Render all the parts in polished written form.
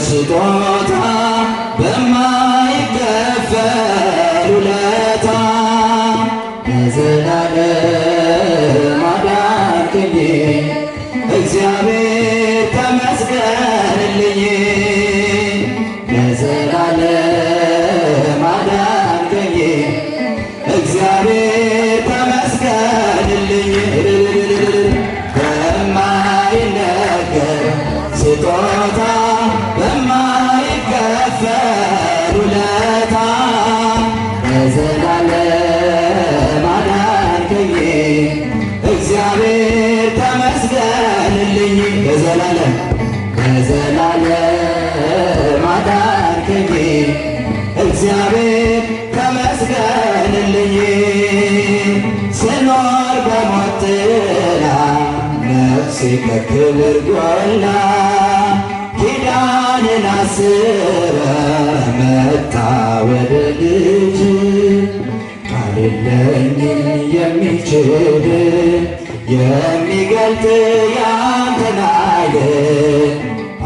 ስጦታ በማይከፈል ውለታ ለዘላለም አዳንከኝ እግዚአብሔር ተመስገንልኝ። ለዘላለም አዳንከኝ እግዚአብሔር ተመስገንልኝ። በማይነገር ስጦታ በማይከፈል ውለታ ለዘላለም አዳንከኝ እግዚአብሔር ተመስገንልኝ። ለዘላለም አዳንከኝ እግዚአብሔር ተመስገንልኝ። ስኖር በሞት ጥላ ነፍሴ ከክብር ጎላ ኪዳንን አስበ መጣ ወደ ልጅ ቃል የለኝም የሚችል የሚገልጥ ያንተን ኃይል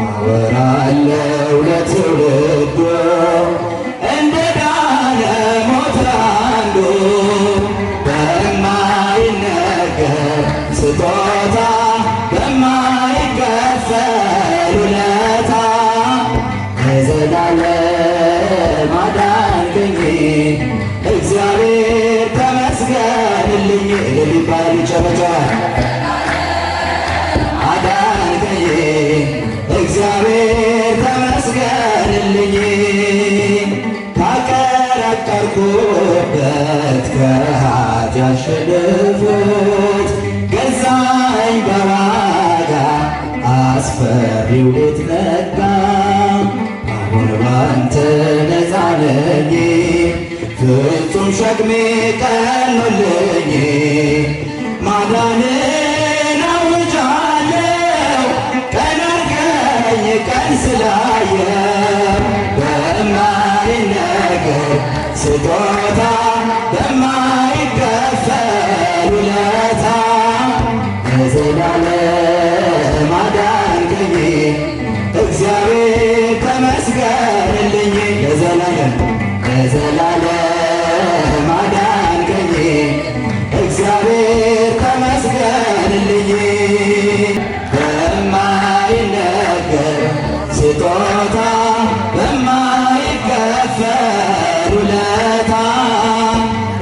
አወራለሁ ለትውልዱ እንደ ዳነ ሞት አንዱ በማይነገር ስጦታ በማይከፈል ውለታ ለዘላለም አዳንከኝ እግዚአብሔር ተመስገንልኝ። ሊባል ይጨበጨባል። አዳንከኝ እግዚአብሔር ተመስገንልኝ። ካቀረቀርኩበት ከኃጢአት ሸለፈት ገዛኸኝ በዋጋ አስፈሪው ሌት ነጋ። አሁን ባንተ ነፃ ነኝ ፍጹም ሸክሜ ቀሎልኝ። ማዳንን አውጃለሁ ቀን አድርገኝ ቀን ስላየው በማይነገር ስጦታ በማይከፈል ውለታ ለዘላለም አዳንከኝ እግዚአብሔር ተመስገንልኝ። ለዘላለም አዳንከኝ እግዚአብሔር ተመስገንልኝ። በማይነገር ስጦታ በማይከፈል ውለታ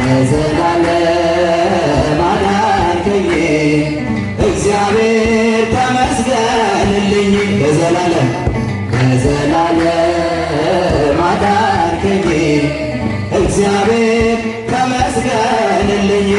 ለዘላለም አዳንከኝ እግዚአብሔር ተመስገንልኝ። ለዘላለም አዳንከኝ እግዚአብሔር ተመስገንልኝ።